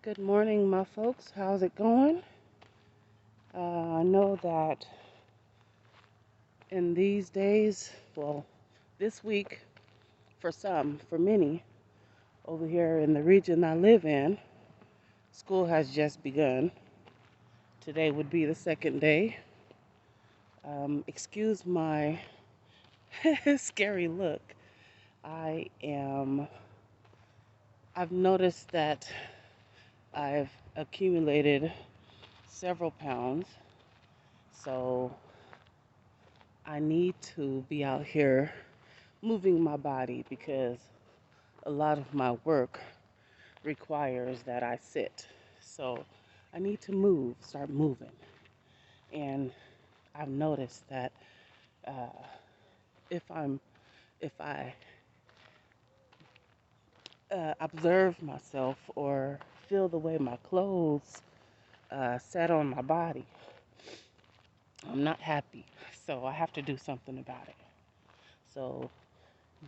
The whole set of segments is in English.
Good morning, my folks. How's it going? I know that in these days, well, this week, for many, over here in the region I live in, school has just begun. Today would be the second day. Excuse my scary look. I am, I've noticed that I've accumulated several pounds, so I need to be out here moving my body because a lot of my work requires that I sit. So I need to start moving. And I've noticed that uh, if if I observe myself or feel the way my clothes set on my body, I'm not happy. So I have to do something about it. So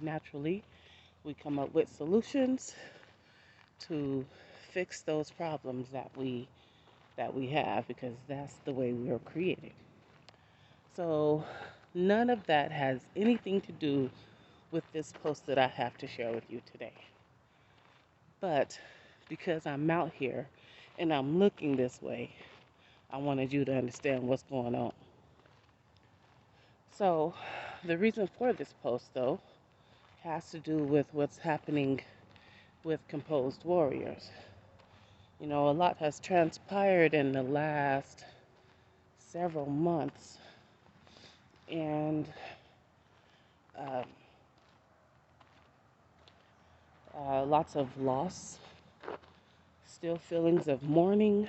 naturally, we come up with solutions to fix those problems that we have because that's the way we were created. So none of that has anything to do with this post that I have to share with you today. But because I'm out here and I'm looking this way, I wanted you to understand what's going on. So the reason for this post, though, has to do with what's happening with Composed Warriors. You know, a lot has transpired in the last several months, and um, lots of loss, still feelings of mourning,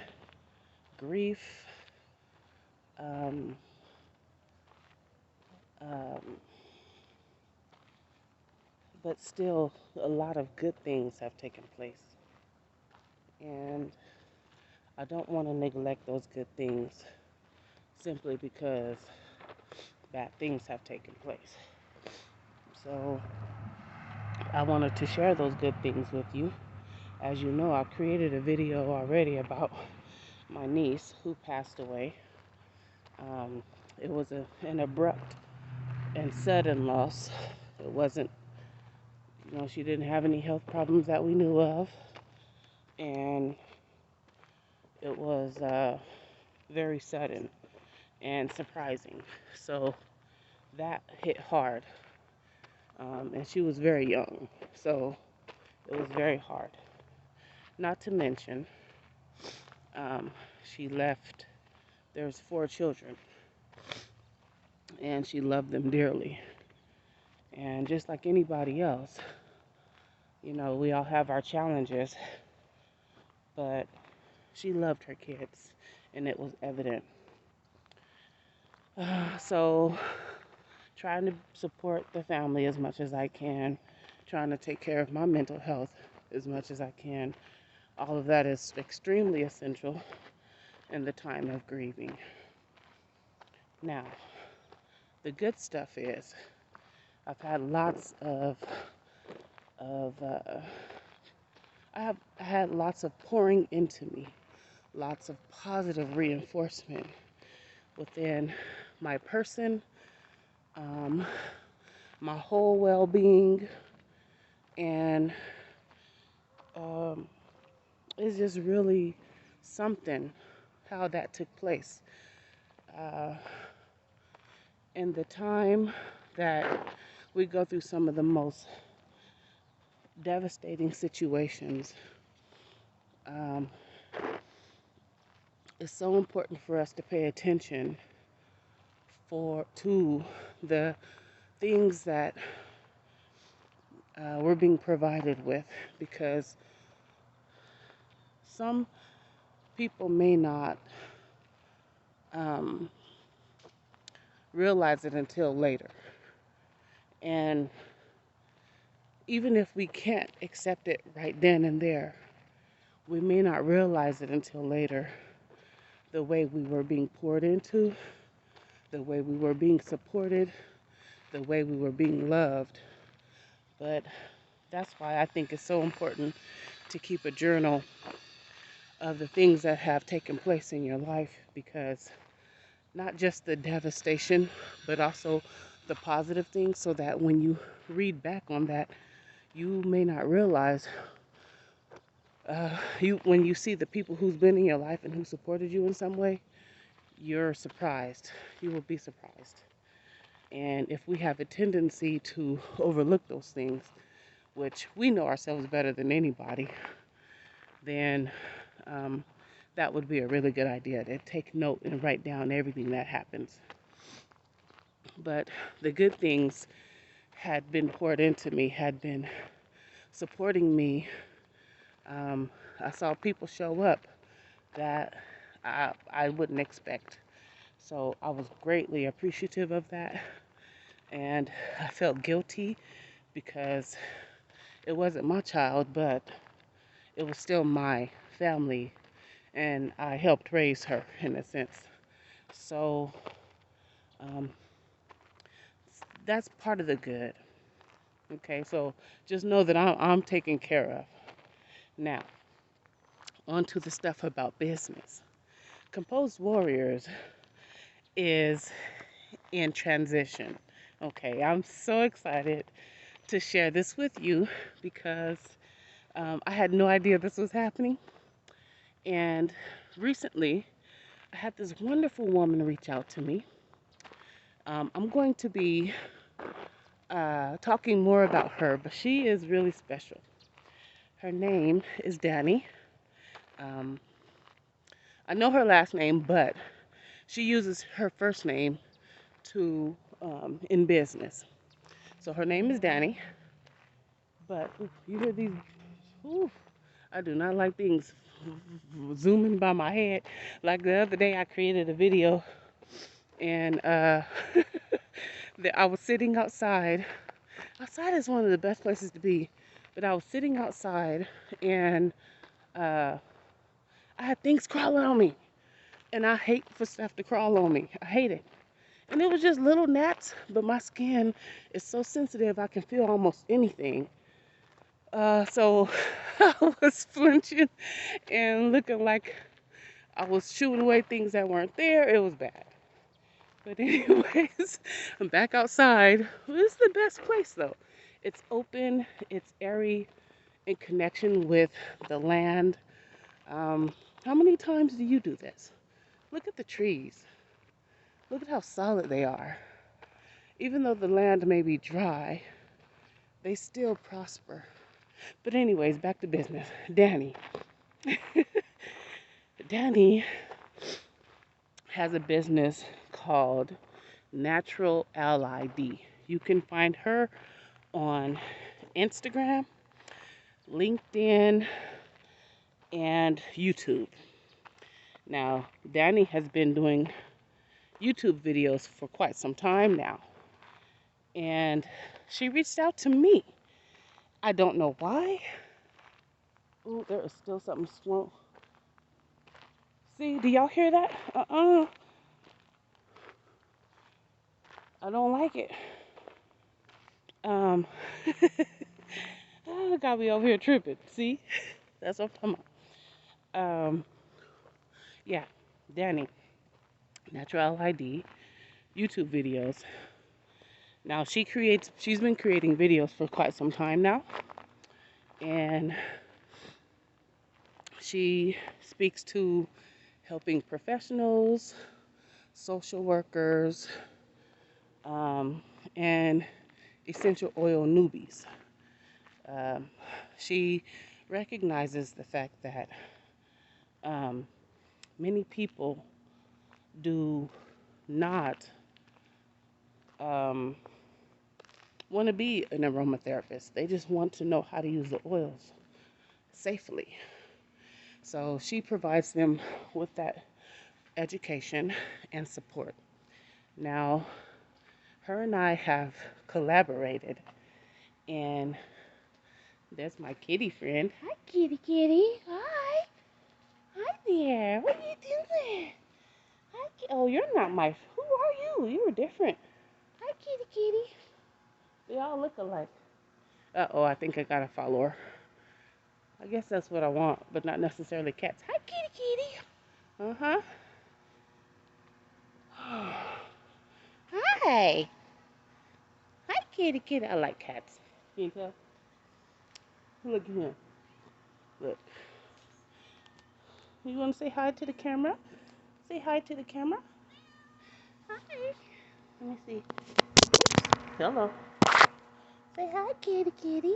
grief, um, um, but still a lot of good things have taken place. And I don't want to neglect those good things simply because bad things have taken place. So I wanted to share those good things with you. As you know, I created a video already about my niece who passed away. Um, it was an abrupt and sudden loss. It wasn't, she didn't have any health problems that we knew of. And it was very sudden and surprising. So that hit hard. And she was very young. So it was very hard. Not to mention, um, she left, there's 4 children, and she loved them dearly. And just like anybody else, we all have our challenges, but she loved her kids, and it was evident. So, trying to support the family as much as I can, trying to take care of my mental health as much as I can. All of that is extremely essential in the time of grieving. Now, the good stuff is I've had lots of I have had lots of pouring into me, lots of positive reinforcement within my person, um, my whole well-being, and um, it's just really something how that took place. Uh, in the time that we go through some of the most devastating situations, um, it's so important for us to pay attention to the things that we're being provided with, because some people may not um, realize it until later. And even if we can't accept it right then and there, we may not realize it until later, the way we were being poured into, the way we were being supported, the way we were being loved. But that's why I think it's so important to keep a journal of the things that have taken place in your life, because not just the devastation, but also the positive things, so that when you read back on that, you may not realize when you see the people who's been in your life and who supported you in some way, you're surprised. You will be surprised. And if we have a tendency to overlook those things, which we know ourselves better than anybody, then that would be a really good idea, to take note and write down everything that happens. But the good things had been poured into me, had been supporting me. I saw people show up that I wouldn't expect. So I was greatly appreciative of that. And I felt guilty because it wasn't my child, but it was still my family. And I helped raise her in a sense. So um, that's part of the good. Okay, so just know that I'm taken care of. Now, on to the stuff about business. Composed Warriors is in transition. Okay, I'm so excited to share this with you because I had no idea this was happening. And recently, I had this wonderful woman reach out to me. I'm going to be talking more about her, but she is really special. Her name is Danny. Um, I know her last name, but she uses her first name to in business. So her name is Danny. But you hear these? Ooh, I do not like things zooming by my head. Like the other day, I created a video, and I was sitting outside. Outside is one of the best places to be, but I was sitting outside, and uh, I had things crawling on me, and I hate for stuff to crawl on me. I hate it. And it was just little gnats, but my skin is so sensitive I can feel almost anything. So I was flinching and looking like I was shooing away things that weren't there. It was bad. But anyways, I'm back outside. This is the best place though. It's open, it's airy, in connection with the land. How many times do you do this? Look at the trees. Look at how solid they are. Even though the land may be dry, they still prosper. But anyways, back to business. Danny. Danny has a business called Natural LID. You can find her on Instagram, LinkedIn, and YouTube. Now, Danny has been doing YouTube videos for quite some time now, and she reached out to me. I don't know why. Oh, there is still something small. See, do y'all hear that? I don't like it. Um, got me over here tripping. See, that's what I'm talking about. Yeah, Danny, Natural ID, YouTube videos. Now she's been creating videos for quite some time now, and she speaks to helping professionals, social workers, and essential oil newbies. She recognizes the fact that many people do not want to be an aromatherapist. They just want to know how to use the oils safely. So she provides them with that education and support. Now, her and I have collaborated, and there's my kitty friend. Hi, kitty kitty. Hi. Hi there. What are you doing? Hi. Oh, you're not my. Who are you? You were different. Hi, kitty kitty. They all look alike. Uh-oh, I think I got a follower. I guess that's what I want, but not necessarily cats. Hi, kitty, kitty. Uh huh. Hi. Hi, kitty, kitty. I like cats. Can you tell? Look at him. Look. You want to say hi to the camera? Say hi to the camera. Hi. Let me see. Hello. Say hi, kitty, kitty.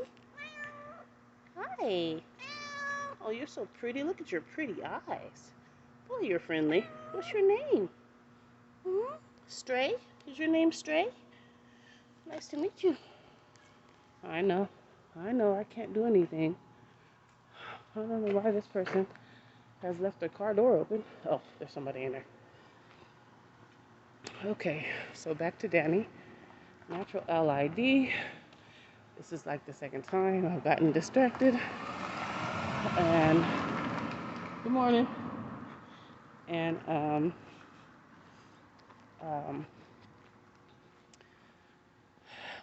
Hi. Oh, you're so pretty. Look at your pretty eyes. Boy, you're friendly. What's your name? Hmm? Stray? Is your name Stray? Nice to meet you. I know. I know. I can't do anything. I don't know why this person has left their car door open. Oh, there's somebody in there. Okay, so back to Danny. Natural LID. This is like the second time I've gotten distracted. And good morning. And um,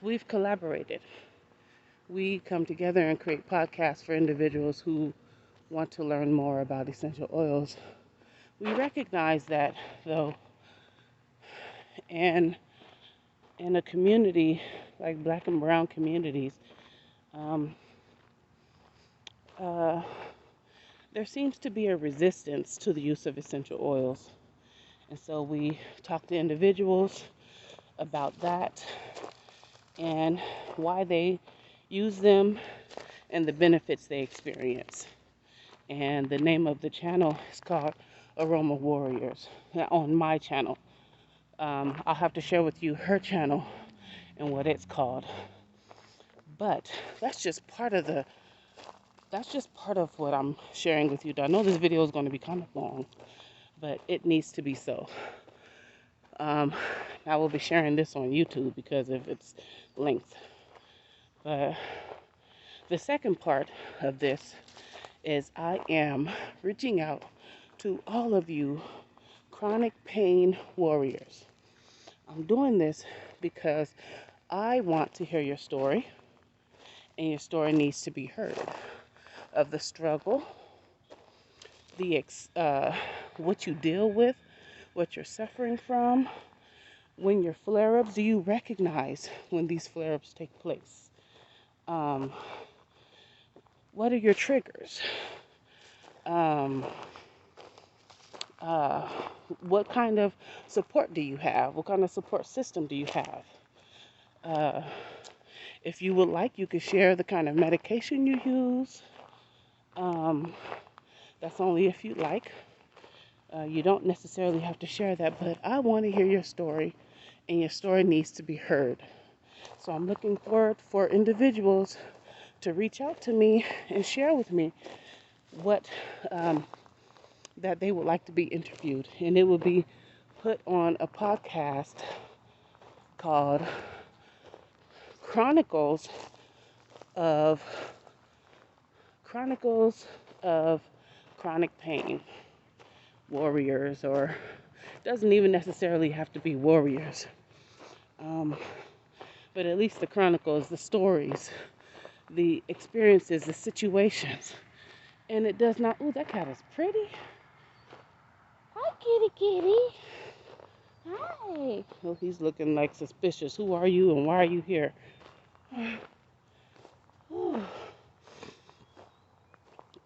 we've collaborated. We come together and create podcasts for individuals who want to learn more about essential oils. We recognize that, though, in a community like Black and Brown communities, um, uh, there seems to be a resistance to the use of essential oils. And so we talk to individuals about that and why they use them and the benefits they experience. And the name of the channel is called Aroma Warriors on my channel. I'll have to share with you her channel and what it's called. But that's just part of what I'm sharing with you. I know this video is going to be kind of long, but it needs to be so. I will be sharing this on YouTube because of its length. But the second part of this is I am reaching out to all of you chronic pain warriors. I'm doing this because I want to hear your story, and your story needs to be heard, of the struggle, what you deal with, what you're suffering from. When your flare-ups, do you recognize when these flare-ups take place? What are your triggers? Uh, what kind of support do you have? What kind of support system do you have? If you would like, you could share the kind of medication you use. That's only if you like. You don't necessarily have to share that, but I want to hear your story, and your story needs to be heard. So I'm looking forward for individuals to reach out to me and share with me what that they would like to be interviewed, and it will be put on a podcast called Chronicles of Chronic Pain Warriors, or doesn't even necessarily have to be warriors, but at least the chronicles, the stories, the experiences, the situations. And it does not. Ooh, that cat is pretty. Hi, kitty, kitty. Hi. Oh, he's looking like suspicious. Who are you and why are you here?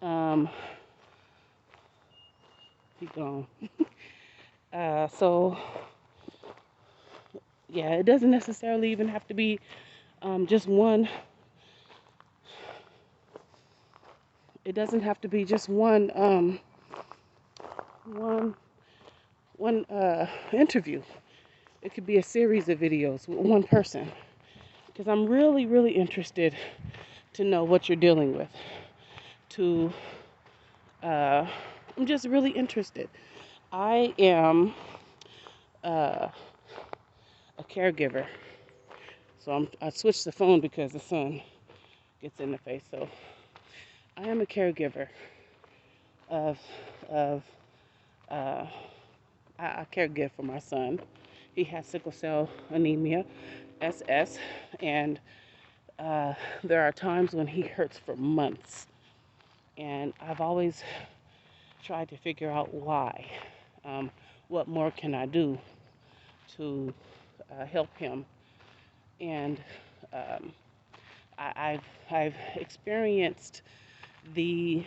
um, he gone. So yeah, it doesn't necessarily even have to be just one. It doesn't have to be just one interview. It could be a series of videos with one person, because I'm really, really interested to know what you're dealing with. I'm just really interested. I am a caregiver, so I switched the phone because the sun gets in the face. So I am a caregiver of uh, I caregive for my son. He has sickle cell anemia, SS, and there are times when he hurts for months. And I've always tried to figure out why. Um, what more can I do to help him? And um, I've experienced the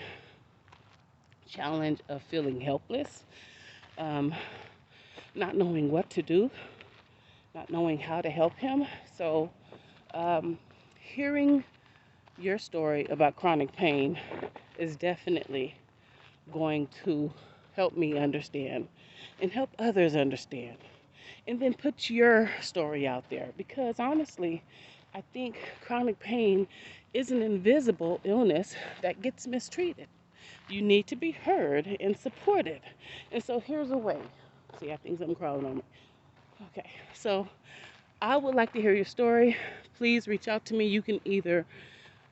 challenge of feeling helpless, um, not knowing what to do, not knowing how to help him. So, um, hearing your story about chronic pain is definitely going to help me understand and help others understand. And then put your story out there because honestly, I think chronic pain is an invisible illness that gets mistreated. You need to be heard and supported. And so here's a way. See, I think something crawling on me. Okay, so I would like to hear your story. Please reach out to me. You can either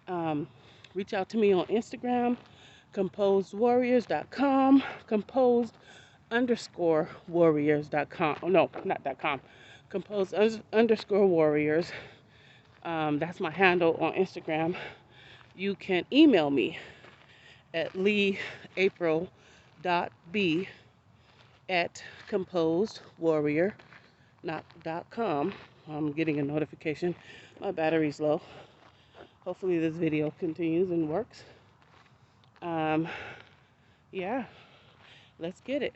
um, reach out to me on Instagram, composedwarriors.com, composed_warriors.com. Oh, no, not .com. Composed_warriors. That's my handle on Instagram. You can email me at leeapril.b@composedwarrior.com. I'm getting a notification. My battery's low. Hopefully this video continues and works. Um, yeah, let's get it.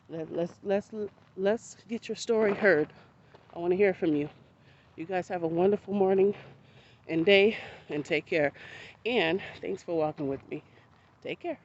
Let's get your story heard. I want to hear from you. You guys have a wonderful morning and day, and take care. And thanks for walking with me. Take care.